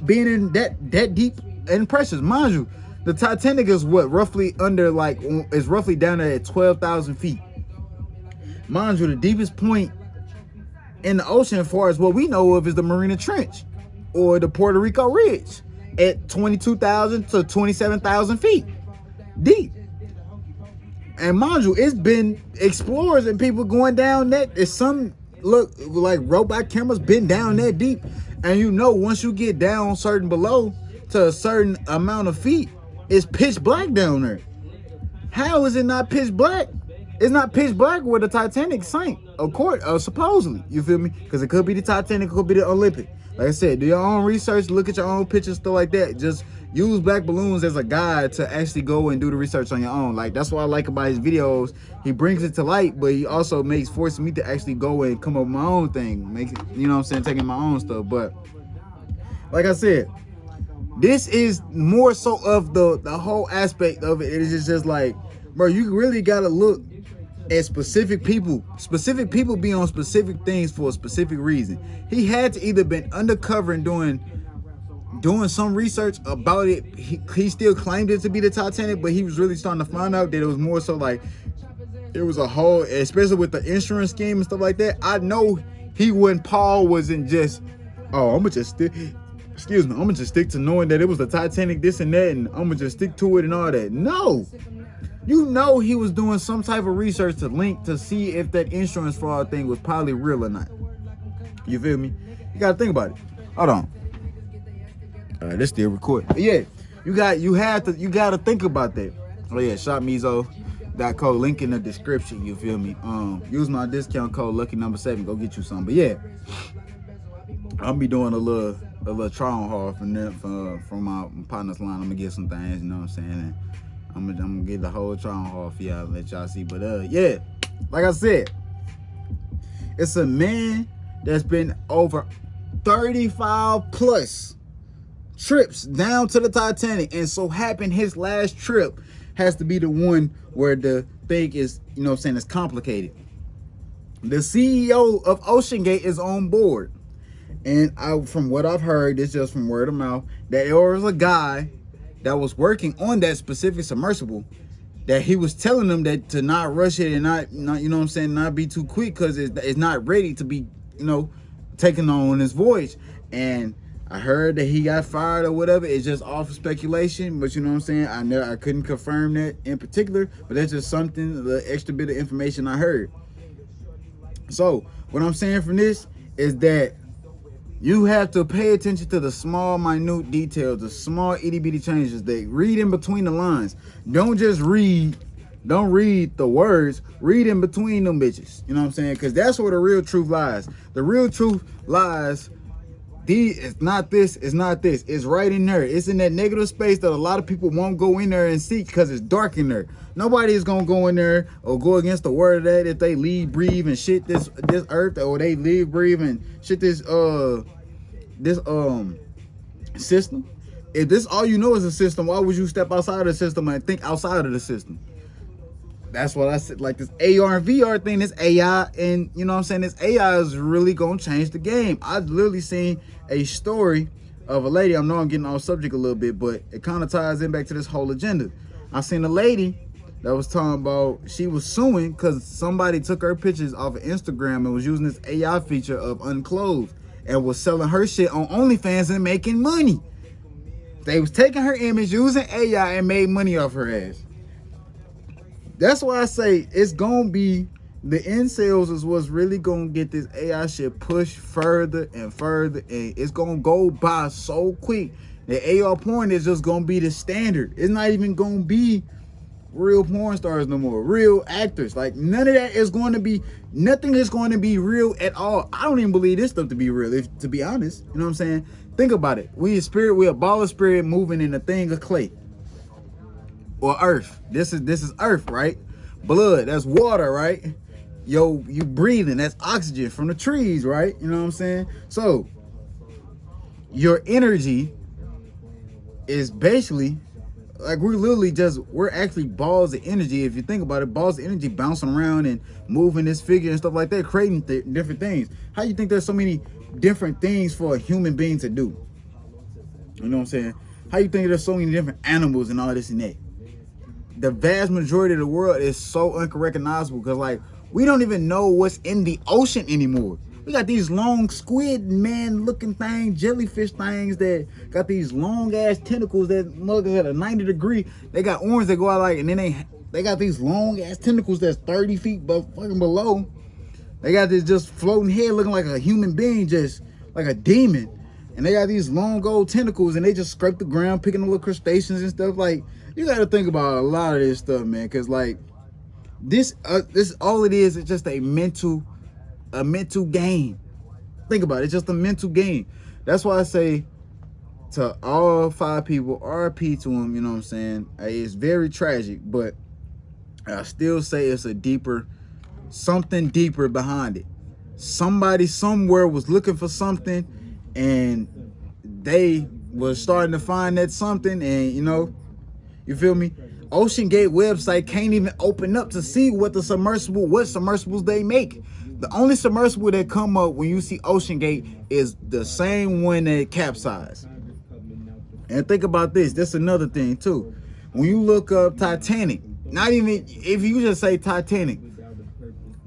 being in that deep and precious. Mind you, the Titanic is roughly down there at 12,000 feet. Mind you, the deepest point in the ocean, as far as what we know of, is the Mariana Trench or the Puerto Rico Ridge at 22,000 to 27,000 feet deep. And mind you, it's been explorers and people going down that. It's some look like robot cameras been down that deep. And you know, once you get down below to a certain amount of feet, it's pitch black down there. How is it not pitch black? It's not pitch black where the Titanic sank, of course, supposedly. You feel me? Because it could be the Titanic, it could be the Olympic. Like I said, do your own research, look at your own pictures, stuff like that. Just use Black Balloons as a guide to actually go and do the research on your own. Like, that's what I like about his videos. He brings it to light, but he also forces me to actually go and come up with my own thing. Make it, you know what I'm saying, taking my own stuff. But like I said, this is more so of the whole aspect of it. It is just like, bro, you really gotta look at specific people. Specific people be on specific things for a specific reason. He had to either been undercover and doing some research about it. He still claimed it to be the Titanic, but he was really starting to find out that it was more so like it was a whole, especially with the insurance scheme and stuff like that. I know Paul wasn't just, oh, I'm gonna just stick to knowing that it was the Titanic, this and that, and I'm gonna just stick to it and all that. No. You know he was doing some type of research to see if that insurance fraud thing was probably real or not. You feel me? You gotta think about it. Hold on. All right, this still recording. But yeah, you gotta think about that. Oh yeah, shopmezo.co, link in the description. You feel me? Use my discount code lucky7, go get you some. But yeah, I'll be doing a little trial haul from my partner's line. I'm gonna get some things, you know what I'm saying? And I'm gonna get the whole trial haul for y'all, let y'all see. But yeah, like I said, it's a man that's been over 35 plus trips down to the Titanic, and so happened his last trip has to be the one where the thing is, you know what I'm saying, it's complicated. The CEO of OceanGate is on board, and from what I've heard, it's just from word of mouth, that there was a guy that was working on that specific submersible that he was telling them that to not rush it and not you know what I'm saying, not be too quick, because it's not ready to be, you know, taken on this voyage. And I heard that he got fired or whatever. It's just off speculation, but you know what I'm saying, I couldn't confirm that in particular, but that's just something, the extra bit of information I heard. So what I'm saying from this is that you have to pay attention to the small, minute details, the small itty-bitty changes. They read in between the lines. Don't just read the words. Read in between them bitches. You know what I'm saying? Because that's where the real truth lies. The real truth lies. It's not this, it's not this. It's right in there. It's in that negative space that a lot of people won't go in there and seek because it's dark in there. Nobody is going to go in there or go against the word of that if they live, breathe, and shit this earth, or they live, breathe, and shit this system. If this all you know is a system, why would you step outside of the system and think outside of the system? That's what I said. Like this AR and VR thing, this AI, and you know what I'm saying, this AI is really gonna change the game. I've literally seen a story of a lady. I know I'm getting off subject a little bit, but it kind of ties in back to this whole agenda. I seen a lady that was talking about she was suing because somebody took her pictures off of Instagram and was using this AI feature of unclothed and was selling her shit on OnlyFans and making money. They was taking her image, using AI, and made money off her ass. That's why I say it's gonna be the incels is what's really gonna get this AI shit pushed further and further, and it's gonna go by so quick The AR porn is just gonna be the standard. It's not even gonna be real porn stars no more, real actors. Like, none of that is going to be, nothing is going to be real at all. I don't even believe this stuff to be real, if to be honest. You know what I'm saying? Think about it. We a spirit, we a ball of spirit moving in a thing of clay or earth. This is earth, right? Blood, that's water, right? Yo, you breathing, that's oxygen from the trees, right? You know what I'm saying? So your energy is basically like, we're actually balls of energy. If you think about it, balls of energy bouncing around and moving this figure and stuff like that, creating different things. How you think there's so many different things for a human being to do? You know what I'm saying? How you think there's so many different animals and all this and that? The vast majority of the world is so unrecognizable because, like, we don't even know what's in the ocean anymore. We got these long squid man looking things, jellyfish things that got these long ass tentacles that look at a 90 degree. They got arms that go out like, and then they got these long ass tentacles that's 30 feet fucking below. They got this just floating head looking like a human being, just like a demon. And they got these long gold tentacles and they just scrape the ground, picking the little crustaceans and stuff. Like, you got to think about a lot of this stuff, man. Cause like this all it is just a mental game. Think about it, it's just a mental game. That's why I say to all 5 people, RP to them, you know what I'm saying? It's very tragic, but I still say it's something deeper behind it. Somebody somewhere was looking for something and they was starting to find that something, and you know, you feel me? Ocean Gate website can't even open up to see what submersibles they make. The only submersible that come up when you see Ocean Gate is the same one that capsized. And think about this. That's another thing too. When you look up Titanic, not even if you just say Titanic,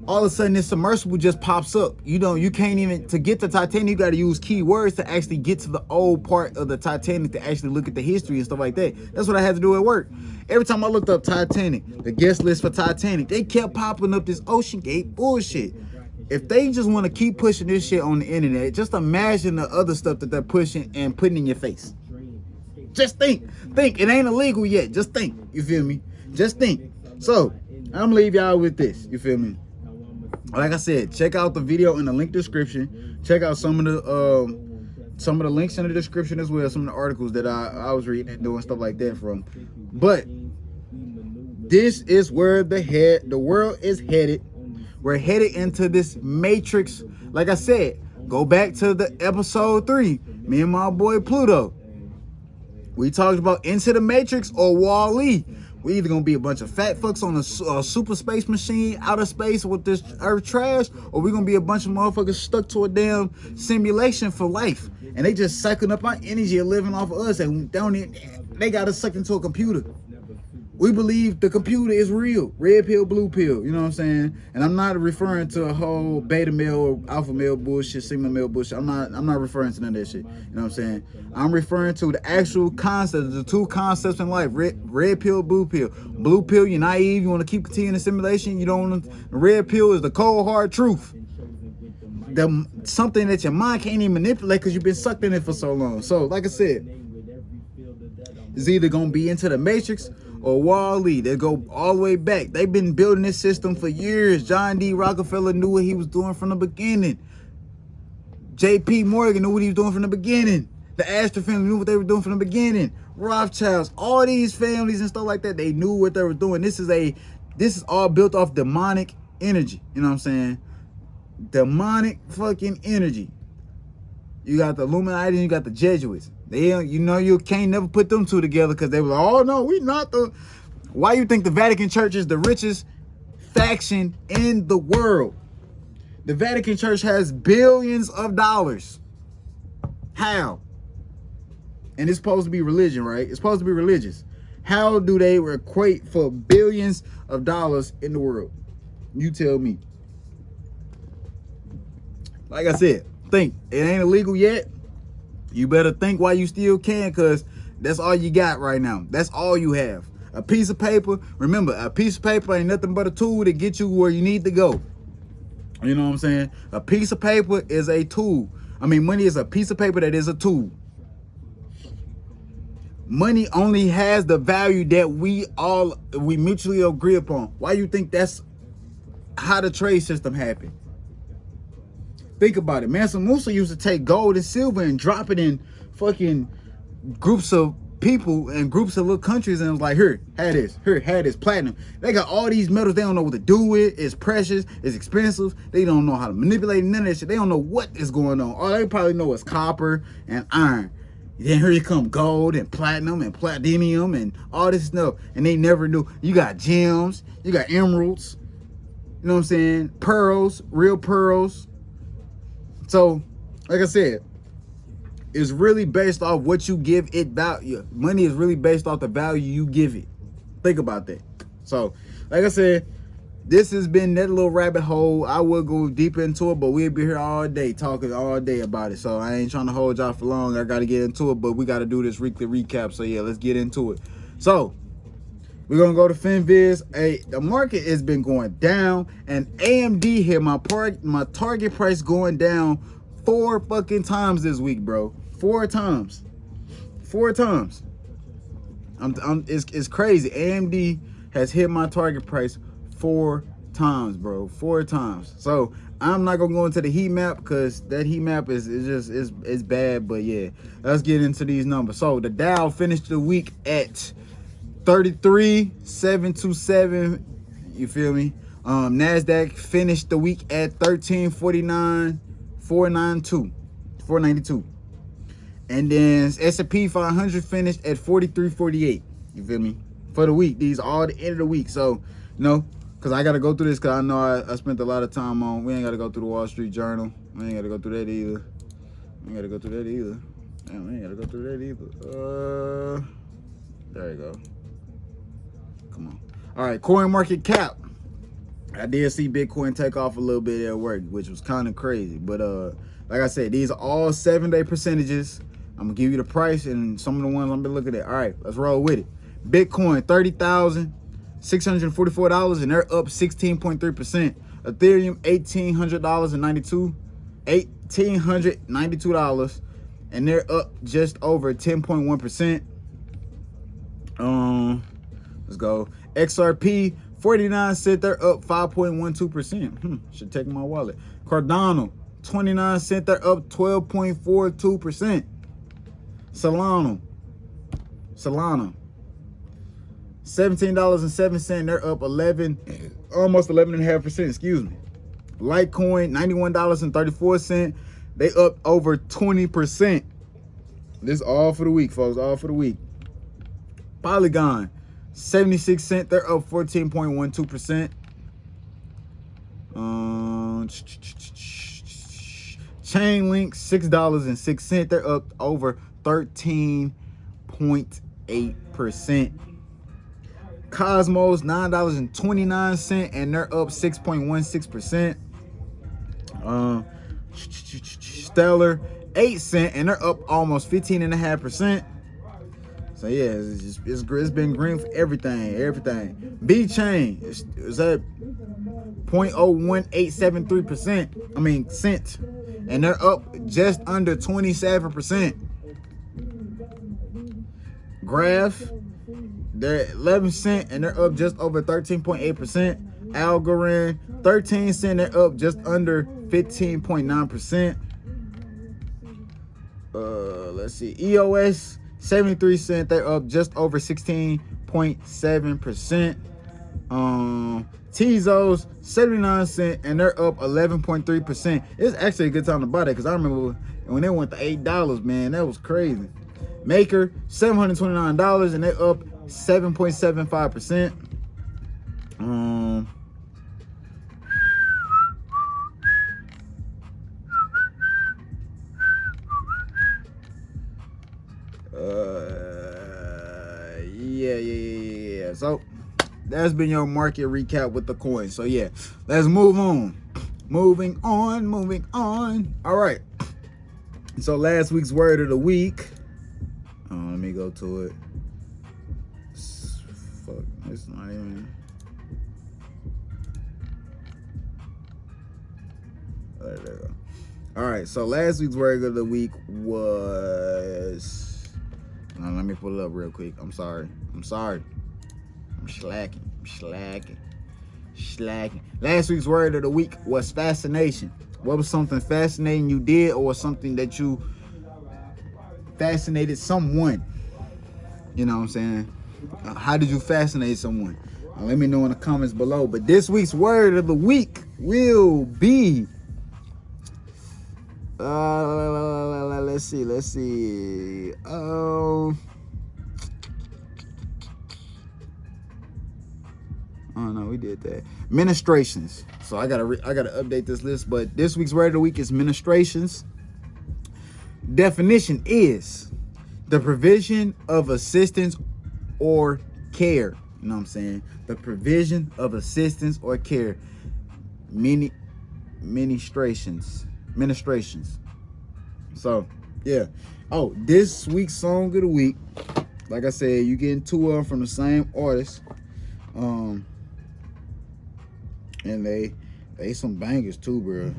all of a sudden this submersible just pops up. You can't even, to get to Titanic, you got to use keywords to actually get to the old part of the Titanic to actually look at the history and stuff like that. That's what I had to do at work. Every time I looked up Titanic, the guest list for Titanic, they kept popping up this Ocean Gate bullshit. If they just want to keep pushing this shit on the internet, just imagine the other stuff that they're pushing and putting in your face. Just think. It ain't illegal yet. Just think. You feel me? Just think. So I'm gonna leave y'all with this. You feel me? Like I said, check out the video in the link description. Check out some of the links in the description as well. Some of the articles that I was reading and doing stuff like that from. But this is where the world is headed. We're headed into this matrix. Like I said, go back to the episode 3. Me and my boy Pluto. We talked about Into the Matrix or Wall-E. We either gonna be a bunch of fat fucks on a super space machine out of space with this earth trash, or we gonna be a bunch of motherfuckers stuck to a damn simulation for life, and they just sucking up our energy and living off of us, and they got us sucked into a computer. We believe the computer is real. Red pill, blue pill, you know what I'm saying? And I'm not referring to a whole beta male or alpha male bullshit, sigma male bullshit. I'm not referring to none of that shit. You know what I'm saying? I'm referring to the actual concepts, the 2 concepts in life. Red pill, blue pill. Blue pill, you're naive, you want to keep continuing the simulation. You don't want to, red pill is the cold hard truth. Something that your mind can't even manipulate because you've been sucked in it for so long. So, like I said, it's either gonna be Into the Matrix or Wall-E. They go all the way back. They've been building this system for years. John D. Rockefeller knew what he was doing from the beginning. J.P. Morgan knew what he was doing from the beginning. The Astor family knew what they were doing from the beginning. Rothschilds, all these families and stuff like that, they knew what they were doing. This is all built off demonic energy. You know what I'm saying? Demonic fucking energy. You got the Illuminati and you got the Jesuits. You can't never put them 2 together because they were like, oh no, we not the. Why you think the Vatican Church is the richest faction in the world? The Vatican Church has billions of dollars. How? And it's supposed to be religion, right? It's supposed to be religious. How do they equate for billions of dollars in the world? You tell me. Like I said, think. It ain't illegal yet. You better think while you still can, because that's all you got right now. That's all you have. A piece of paper. Remember, a piece of paper ain't nothing but a tool to get you where you need to go. You know what I'm saying? A piece of paper is a tool. I mean, money is a piece of paper that is a tool. money only has the value that we mutually agree upon. Why you think that's how the trade system happened? Think about it. Mansa Musa used to take gold and silver and drop it in fucking groups of people and groups of little countries, and it was like, here, have this, here, have this platinum. They got all these metals, they don't know what to do with. It's precious, it's expensive, they don't know how to manipulate none of that shit. They don't know what is going on. All they probably know is copper and iron. Then here you come gold and platinum and platinum and all this stuff, and they never knew. You got gems, you got emeralds, you know what I'm saying, pearls, real pearls. So like I said, it's really based off what you give it value. Money is really based off the value you give it. Think about that. So, like I said, this has been that little rabbit hole. I will go deep into it, but we'll be here all day, talking all day about it. So I ain't trying to hold y'all for long. I got to get into it, but we got to do this weekly recap. So yeah, let's get into it. So we're going to go to FinViz. Hey, the market has been going down, and AMD hit my target price going down 4 fucking times this week, bro. 4 times. 4 times. It's crazy. AMD has hit my target price 4 times, bro. 4 times. So I'm not gonna go into the heat map because that heat map is bad. But yeah, let's get into these numbers. So the Dow finished the week at 33,727. You feel me? Nasdaq finished the week at 1349,492. And then S&P 500 finished at 4348. You feel me? For the week. These are all the end of the week. So, you know, because I got to go through this because I know I spent a lot of time on. We ain't got to go through the Wall Street Journal. We ain't got to go through that either. We ain't got to go through that either. Damn, we ain't got to go through that either. There you go. Come on. All right, coin market cap. I did see Bitcoin take off a little bit at work, which was kind of crazy. But like I said, these are all 7-day percentages. I'm gonna give you the price and some of the ones I'm been looking at. All right, let's roll with it. Bitcoin, $30,644, and they're up 16.3%. Ethereum, $1,892, and they're up just over 10.1%. Let's go. XRP, 49 cents, they're up 5.12%. Should take my wallet. Cardano, 29 cents, they're up 12.42%. Solana, $17.07, they're up almost 11.5%, excuse me. Litecoin, $91.34, they up over 20%. This is all for the week, folks, all for the week. Polygon, 76 cents, they're up 14.12%. Chainlink, $6.06, they're up over 13.8%. Cosmos, $9.29, and they're up 6.16%. Stellar, 8 cents, and they're up almost 15.5%. So yeah, it's been green for everything. B chain is at 0.01873%. I mean cent, and they're up just under 27%. Graph, they're 11 cents, and they're up just over 13.8%. Algorand, 13 cents, they're up just under 15.9%. Let's see, EOS, 73 cents, they're up just over 16.7%. Tezos, 79 cents, and they're up 11.3%. It's actually a good time to buy that because I remember when they went to $8, man, that was crazy. Maker, $729, and they're up 7.75%. Yeah. So that's been your market recap with the coins. So yeah, let's move on. Moving on. All right. So last week's word of the week. Let me go to it. Fuck, it's not even. There we go. All right. So last week's word of the week was. Now, let me pull it up real quick. I'm sorry. I'm slacking. Last week's word of the week was fascination. What was something fascinating you did, or something that you fascinated someone? You know what I'm saying? How did you fascinate someone? Let me know in the comments below. But this week's word of the week will be let's see. Oh no, we did that. Ministrations. So I gotta update this list. But this week's word of the week is ministrations. Definition is the provision of assistance or care. You know what I'm saying? The provision of assistance or care. Ministrations. So yeah. Oh, this week's song of the week, like I said, you getting two of them from the same artist. And they some bangers too, bro.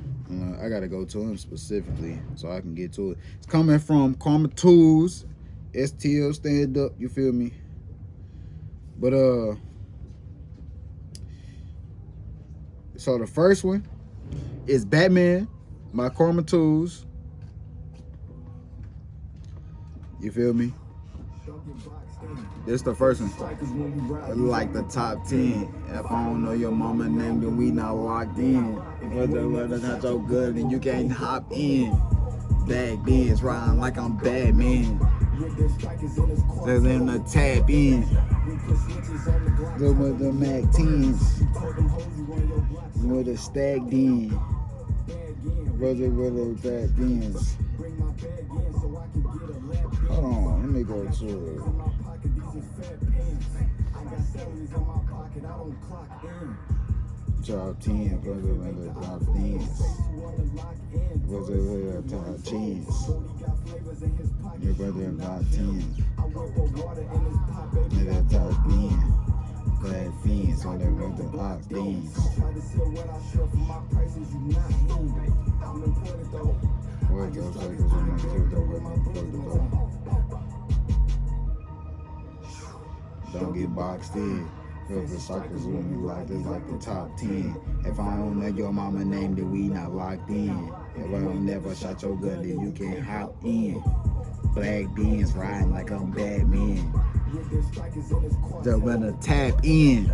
I gotta go to him specifically so I can get to it. It's coming from Karma Tools, STL Stand Up, you feel me? But so the first one is Batman by Karma Tools. You feel me? This is the first one. Like the top 10. If I don't know your mama name, then we not locked in. If it's not so good, then you can't hop in. Bag Benz riding like I'm Batman. There's in the tap in. With the Mac 10s. With the stacked in. Brother with the back ends. Hold on, let me go to it. Top 10, brother with the top 10s. Brother with the top 10s. Your brother in top 10. With the top 10. Glad fiends on their brother top 10s. What those cycles when I killed over my brother. Don't get boxed in. Cause the cycles with me like this, like the top 10. If I don't know your mama name, then we not locked in. If I don't never shot your gun, then you can't hop in. Black beans riding like I'm Batman. They're gonna tap in.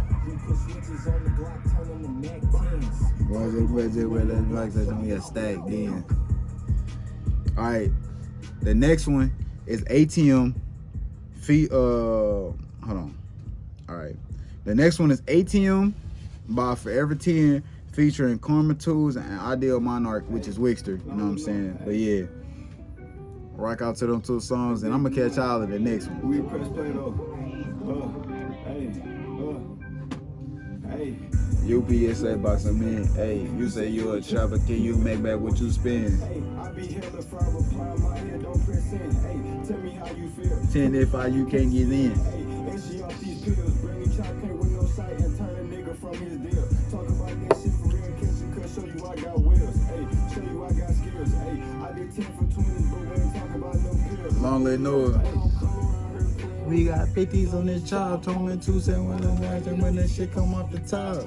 Was it like that's only a stack then? Alright, the next one is ATM hold on. Alright. The next one is ATM by Forever 10 featuring Karma Tools and Ideal Monarch, which is Wicstr. You know what I'm saying? But yeah. Rock out to them two songs, and I'm gonna catch y'all in the next one. We press play though. Hey. UPSA box of men. Hey, you say you a trapper, can you make back what you spend? I be hella from reply, my head don't press in. Hey, tell me how you feel. 10 if you can't get in. Hey, and she off these pills, bring me chocolate with no sight and turn a nigga from his deal. Talk about that shit for real, catch you, cause show you I got wheels. Hey, show you I got skills. Hey, I did 10 for 20, but we ain't talking about no pills. Long live Noah. We got 50s on this job, told me 2 cents when the night and when that shit come off the top.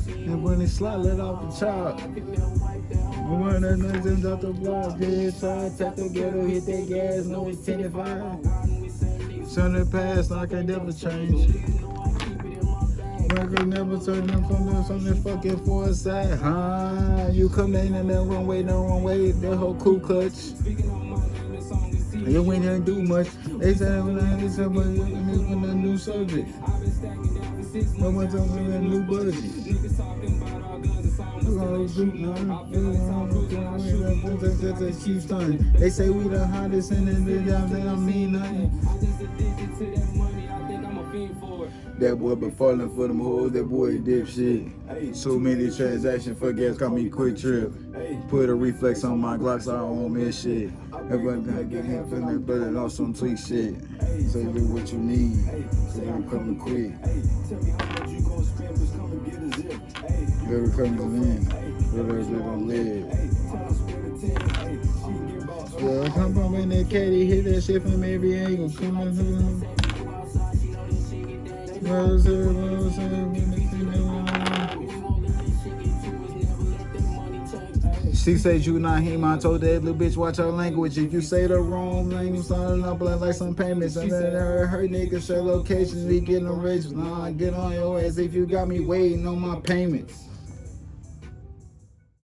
And when it slide, let off the chop. When the nothing's off the block, dead side, tap the ghetto, hit that gas, no it's 10-5. Turn the past, I can never change. I can never turn them from this on the fucking foresight. You come in and the wrong way, that whole cool clutch. You ain't didn't do much. They said when I had somebody on a new subject. No one's on a new budget. They say we the hottest and then they don't mean nothing. That boy been falling for them hoes, that boy dip shit. So many transactions for gas, call me Quick Trip. Put a reflex on my Glocks, I don't miss shit. Everybody gonna get him feeling better on some tweak shit. Say do what you need, so I'm coming quick. Whoever comes in, whoever don't live. Yeah, Come on in that caddy, hit that shit from every angle. Come on. She said you not him. I told that little bitch watch her language. If you say the wrong name, I'm signing up like some payments. And then her niggas share locations. We getting rich. Nah, get on your ass if you got me waiting on my payments.